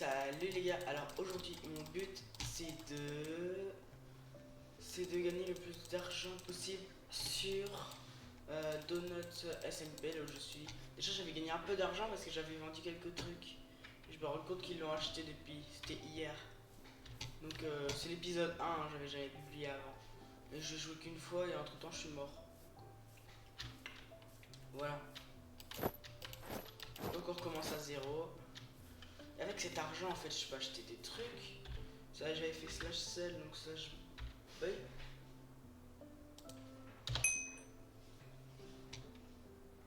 Salut les gars, alors aujourd'hui mon but c'est de gagner le plus d'argent possible sur Donuts SMP là où je suis. Déjà j'avais gagné un peu d'argent parce que j'avais vendu quelques trucs. Et je me rends compte qu'ils l'ont acheté depuis, c'était hier. Donc c'est l'épisode 1, hein, j'avais jamais publié avant. Mais je joué qu'une fois et entre temps je suis mort. Voilà. Donc on recommence à zéro. Et avec cet argent en fait je peux acheter des trucs. Ça j'avais fait slash sell donc ça je paye.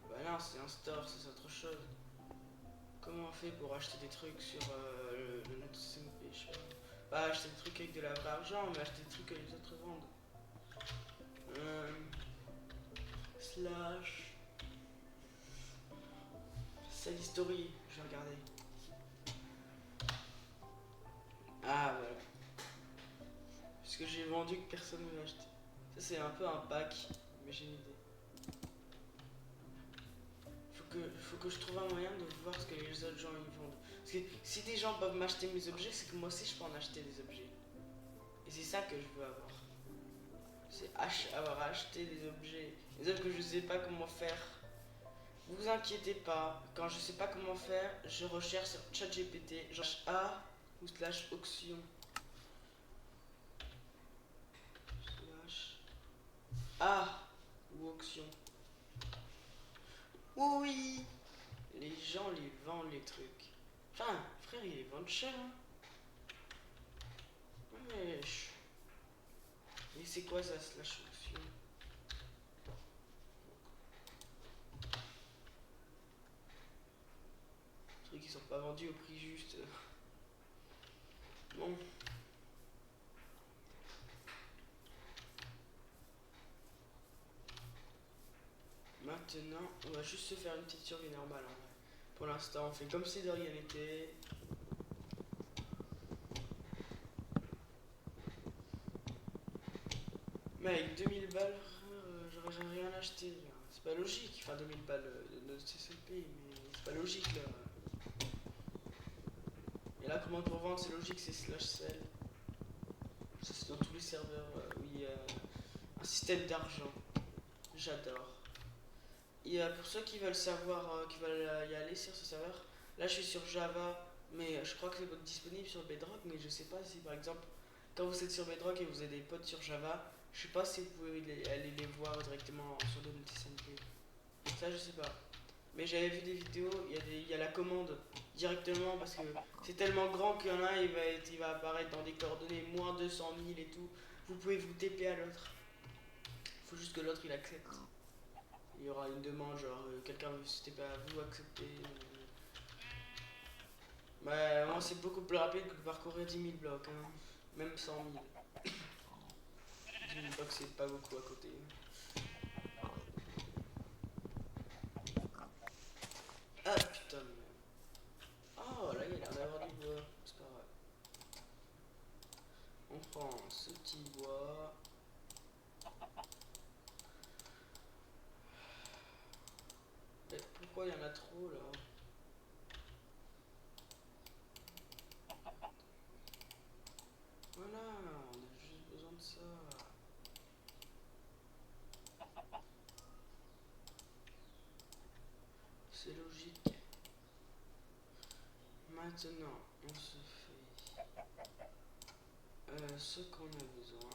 Bah non, c'est un store, c'est autre chose. Comment on fait pour acheter des trucs sur le net SMP, je sais pas. Pas acheter des trucs avec de la vraie argent, mais acheter des trucs que les autres vendent. Slash. Sell history, je vais regarder. Ah voilà. Ce que j'ai vendu que personne ne veut acheter. Ça c'est un peu un pack, mais j'ai une idée. Faut que je trouve un moyen de voir ce que les autres gens ils vendent. Parce que si des gens peuvent m'acheter mes objets, c'est que moi aussi je peux en acheter des objets. Et c'est ça que je veux avoir. C'est avoir acheté des objets. Les autres que je sais pas comment faire. Vous inquiétez pas, quand je sais pas comment faire, je recherche sur ChatGPT, genre A ou slash auction. Slash A ou auction. Oui, les gens les vendent les trucs. Enfin, frère, ils les vendent cher. Hein. Mais c'est quoi ça, slash auction? Les trucs qui sont pas vendus au prix juste. Bon. Maintenant, on va juste se faire une petite survie normale. En vrai. Pour l'instant, on fait comme si de rien n'était. Mais avec 2000 balles, j'aurais rien acheté. Là. C'est pas logique. Enfin, 2000 balles de notre CCP, mais c'est pas logique là. Et là, comment pour vendre, c'est logique, c'est slash sell. Ça, c'est dans tous les serveurs où il y a un système d'argent. J'adore. Et pour ceux qui veulent savoir, qui veulent y aller sur ce serveur, là je suis sur Java, mais je crois que c'est disponible sur Bedrock, mais je sais pas si par exemple, quand vous êtes sur Bedrock et vous avez des potes sur Java, je sais pas si vous pouvez aller les voir directement sur le NTSMP. Ça je sais pas. Mais j'avais vu des vidéos, il y a la commande directement parce que c'est tellement grand qu'il y en a, il va apparaître dans des coordonnées moins 200 000 et tout. Vous pouvez vous TP à l'autre. Faut juste que l'autre il accepte. Il y aura une demande, genre quelqu'un veut se TP à vous, accepter. Bah, moi c'est beaucoup plus rapide que de parcourir 10 000 blocs, hein. Même 100 000. 10 000 blocs c'est pas beaucoup à côté. Ah putain. Oh là il a l'air d'avoir du bois, c'est pas vrai. On prend ce petit bois. Mais pourquoi il y en a trop là? Voilà, on a juste besoin de ça. C'est logique. Maintenant, on se fait ce qu'on a besoin.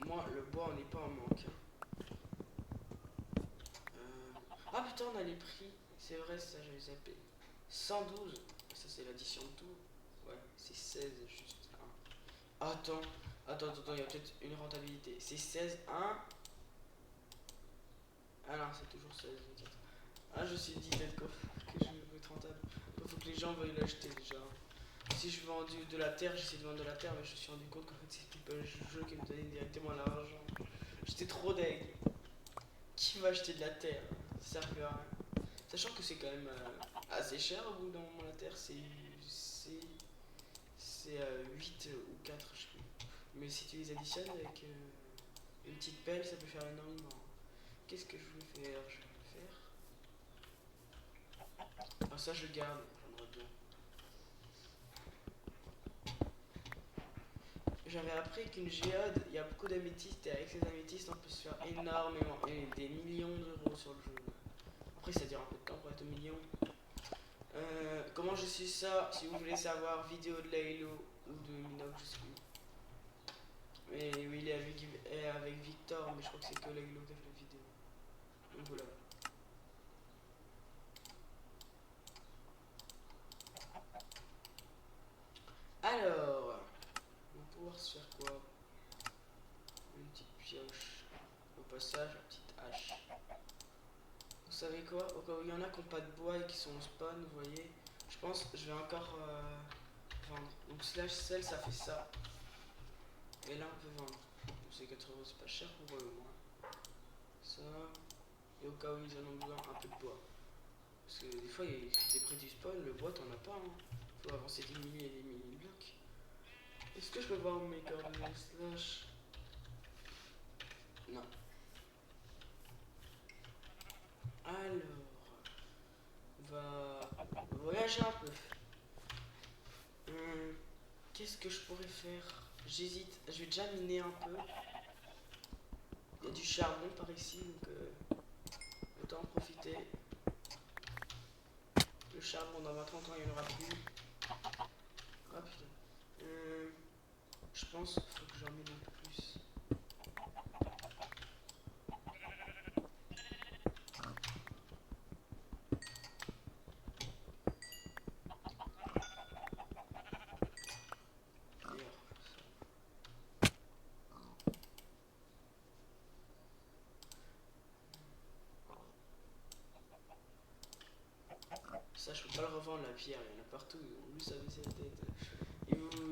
Moi, le bois, on n'est pas en manque. Ah putain, on a les prix. C'est vrai, ça, j'avais zappé. 112. Ça, c'est l'addition de tout. Ouais, c'est 16 juste. Attends, il y a peut-être une rentabilité. C'est 16, 1. Ah non, c'est toujours 16, 24. Ah, je me suis dit peut-être que je veux être rentable. Il faut que les gens veuillent l'acheter déjà. Si je vends de la terre, j'essaie de vendre de la terre, mais je me suis rendu compte qu'en fait, c'est People Jeu qui me donnait directement l'argent. J'étais trop deg. Qui va acheter de la terre? Ça sert plus à rien. Sachant que c'est quand même assez cher au bout d'un moment la terre, c'est c'est 8 ou 4, je sais plus. Mais si tu les additionnes avec une petite pelle, ça peut faire énormément. Qu'est-ce que je voulais faire? Je vais faire. Ah, ça, je garde. J'en aurai deux. J'avais appris qu'une géode, il y a beaucoup d'améthystes et avec ces améthystes, on peut se faire énormément et des millions d'euros sur le jeu. Après, ça dure un peu de temps pour être au million. Comment je suis ça? Si vous voulez savoir, vidéo de Laylo ou de Minox, je sais plus. Mais oui, il est avec Victor, mais je crois que c'est que Laylo qui a fait la vidéo. Donc voilà. Alors, on va pouvoir se faire quoi? Une petite pioche. Au passage, la petite hache. Vous savez quoi? Au cas où il y en a qui n'ont pas de bois et qui sont au spawn, vous voyez, je pense que je vais encore vendre. Donc slash sell, ça fait ça. Et là, on peut vendre. C'est 4 euros, c'est pas cher pour eux au moins. Ça. Et au cas où ils en ont besoin, un peu de bois. Parce que des fois, t'es près du spawn, le bois, t'en as pas. Hein. Faut avancer des milliers et des milliers de blocs. Est-ce que je peux voir mes coordonnées slash? Non. Alors, on va voyager un peu. Qu'est-ce que je pourrais faire? J'hésite. Je vais déjà miner un peu. Il y a du charbon par ici, donc autant en profiter. Le charbon, dans 20-30 ans, il n'y en aura plus. Ah putain. Je pense qu'il faut que j'en mine un peu plus. D'ailleurs, ça, je peux pas le revendre la pierre, il y en a partout, ils ont juste à baisser la tête.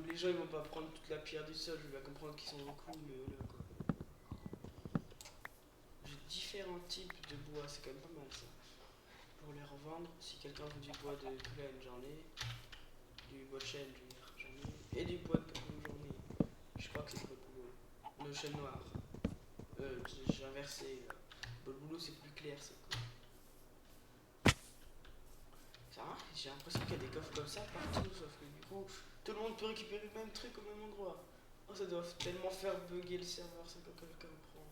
Les gens ils vont pas prendre toute la pierre du sol, je vais comprendre qu'ils sont beaucoup, mais voilà quoi. J'ai différents types de bois, c'est quand même pas mal ça. Pour les revendre, si quelqu'un veut du bois de plaine, j'en ai. Du bois de chêne, je veux dire, j'en ai. Et du bois de boulot, j'en ai. Je crois que c'est du bois de boulot. Le chêne noir. J'ai inversé. Le boulot c'est plus clair, c'est cool. Ça va? J'ai l'impression qu'il y a des coffres comme ça partout, sauf que du coup, tout le monde peut récupérer le même truc au même endroit. Oh, ça doit tellement faire bugger le serveur, ça quand quelqu'un prend.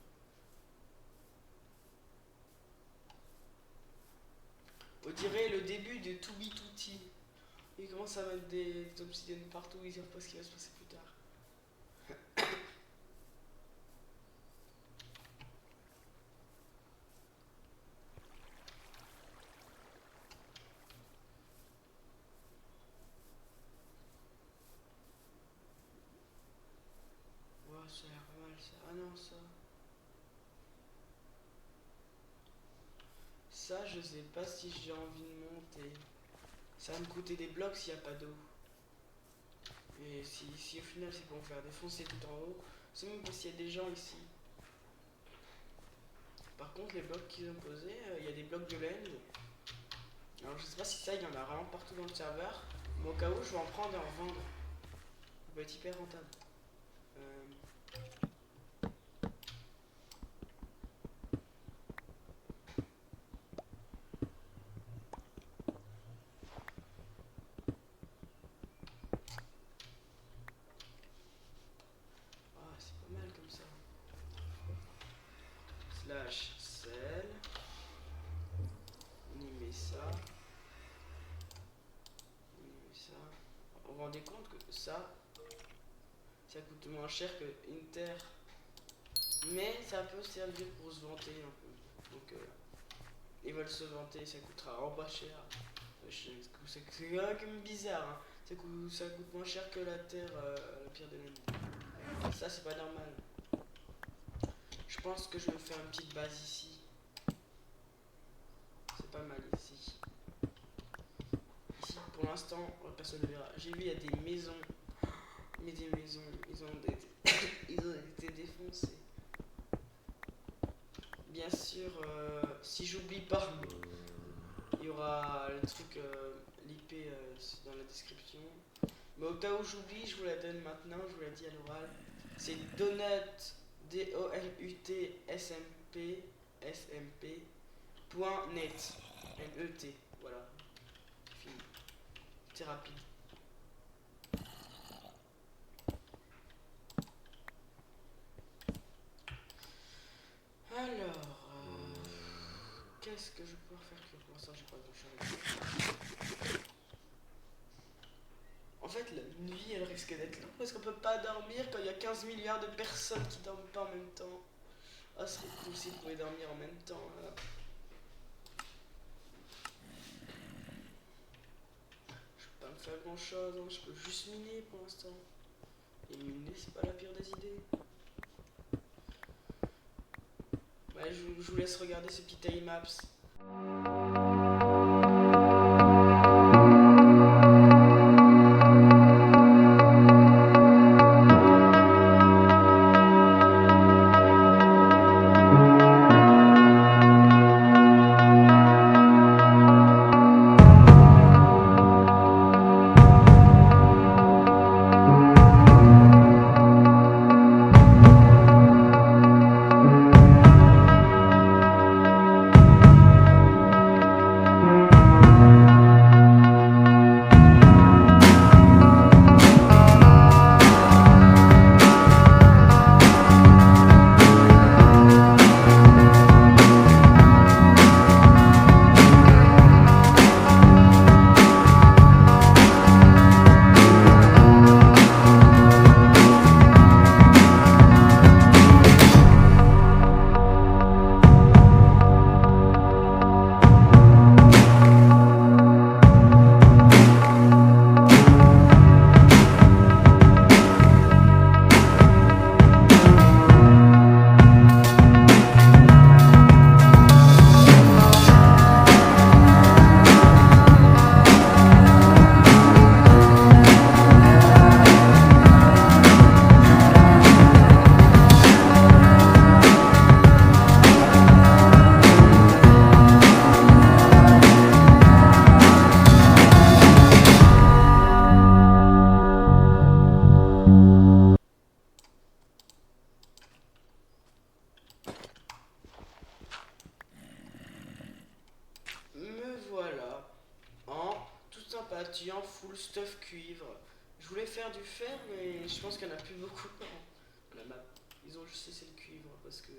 On dirait le début de To Be Tutti. Ils commencent à mettre des obsidiennes partout, ils savent pas ce qui va se passer plus tard. Oh, ça a l'air pas mal ça. Ah non, ça. Ça, je sais pas si j'ai envie de monter. Ça va me coûter des blocs s'il n'y a pas d'eau. Et si au final c'est pour me faire défoncer tout en haut, c'est même parce qu'il y a des gens ici. Par contre, les blocs qu'ils ont posés, il y a des blocs de laine. Alors je sais pas si ça, il y en a vraiment partout dans le serveur. Mais au cas où, je vais en prendre et en vendre. Ça peut être hyper rentable. Ah, c'est pas mal comme ça. Slash sell. On y met ça. On y met ça. Vous vous rendez compte que ça coûte moins cher que Inter. Mais ça peut servir pour se vanter un peu. Donc, ils veulent se vanter, ça coûtera en pas cher. C'est quand même bizarre. Hein. Ça coûte moins cher que la terre, la pierre de l'ennemi. Ça, c'est pas normal. Je pense que je vais faire une petite base ici. C'est pas mal ici. Ici, pour l'instant, personne ne verra. J'ai vu, il y a des maisons. Mais des maisons, ils ont été défoncés. Bien sûr, si j'oublie pas, il y aura le truc, l'IP dans la description. Mais au cas où j'oublie, je vous la donne maintenant, je vous la dis à l'oral. C'est Donut, D-O-L-U-T, S-M-P, S-M-P, point net. N-E-T, voilà. Fini. C'est rapide. Alors, qu'est-ce que je peux pouvoir faire que pour l'instant j'ai pas grand chose. En fait, la nuit elle risque d'être longue parce qu'on peut pas dormir quand il y a 15 milliards de personnes qui dorment pas en même temps. Ah, ce serait cool si vous pouvez dormir en même temps. Là. Je peux pas me faire grand chose, hein. Je peux juste miner pour l'instant. Et miner, c'est pas la pire des idées. Ouais, je vous laisse regarder ce petit time-maps. Me voilà en toute sympathie, en full stuff cuivre. Je voulais faire du fer, mais je pense qu'il n'y en a plus beaucoup dans la map. Ils ont juste laissé le cuivre parce que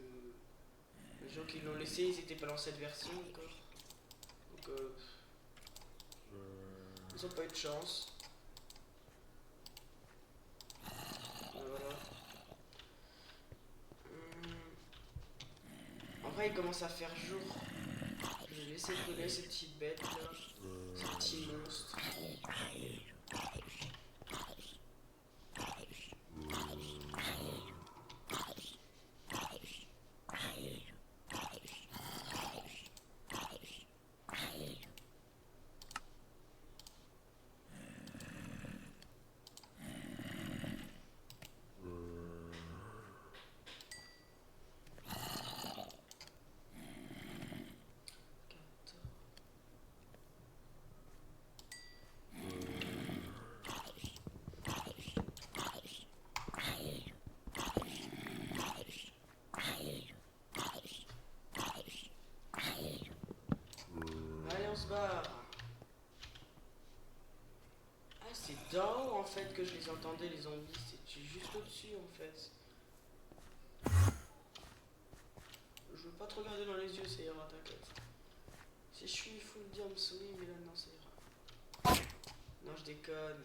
les gens qui l'ont laissé, ils n'étaient pas dans cette version encore. Donc, ils ont pas eu de chance. Voilà. En vrai, il commence à faire jour. Je vais laisser coller ces petites bêtes là, ces petits monstres. Allez, on se barre. Ah, c'est d'en haut en fait que je les entendais, les zombies. C'est juste au-dessus en fait. Je veux pas te regarder dans les yeux, ça ira, t'inquiète. Si je suis full diams, oui, mais là non, ça ira. Non, je déconne.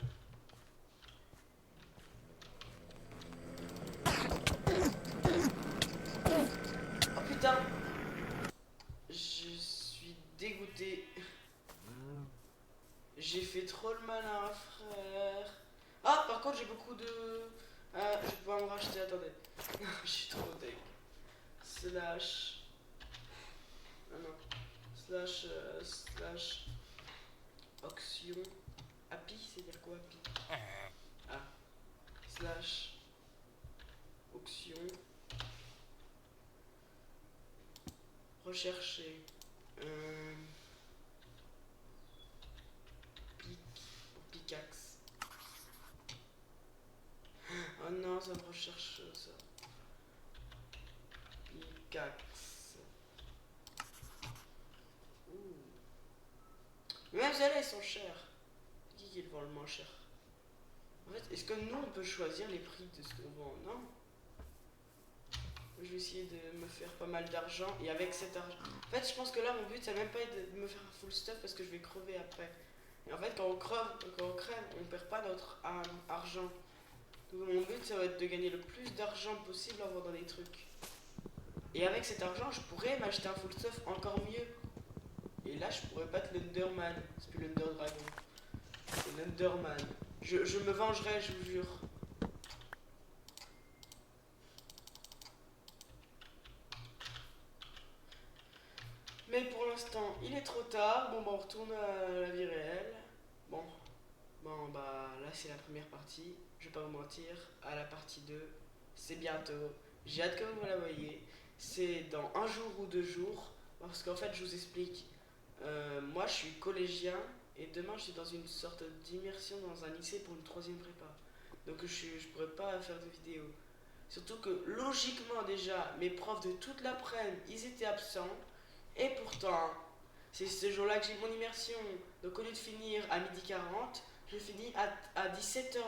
Oh putain! Je suis dégoûté. J'ai fait trop le malin, frère. Ah, par contre, j'ai beaucoup de. Ah, je vais pouvoir me racheter, attendez. Je suis trop deg. Slash. Ah non. Slash. Auction. API, c'est dire quoi API? Ah. Slash. Auction. Rechercher. Pic. Pickaxe. non, ça me recherche ça. Pickaxe. Ouh. Mais même celles-là, elles sont chères. Qui le vend le moins cher? En fait, est-ce que nous, on peut choisir les prix de ce qu'on vend? Non. Je vais essayer de me faire pas mal d'argent. Et avec cet argent... En fait, je pense que là, mon but, ça va même pas être de me faire un full stuff parce que je vais crever après. Et en fait, quand on crève, on perd pas notre argent. Donc, mon but, ça va être de gagner le plus d'argent possible en vendant des trucs. Et avec cet argent, je pourrais m'acheter un full stuff encore mieux. Et là, je pourrais battre l'Underman. C'est plus l'Under Dragon. C'est l'Underman. Je me vengerai, je vous jure. Mais pour l'instant, il est trop tard. Bon, bah, on retourne à la vie réelle. Bon, bah, là, c'est la première partie. Je vais pas vous mentir. À la partie 2, c'est bientôt. J'ai hâte que vous la voyez. C'est dans un jour ou 2 jours. Parce qu'en fait, je vous explique. Moi, je suis collégien. Et demain, je suis dans une sorte d'immersion dans un lycée pour une troisième prépa. Donc, je pourrais pas faire de vidéo. Surtout que, logiquement, déjà, mes profs de toute l'après-midi, ils étaient absents. Et pourtant, c'est ce jour-là que j'ai mon immersion. Donc au lieu de finir à 12h40, je finis à 17h.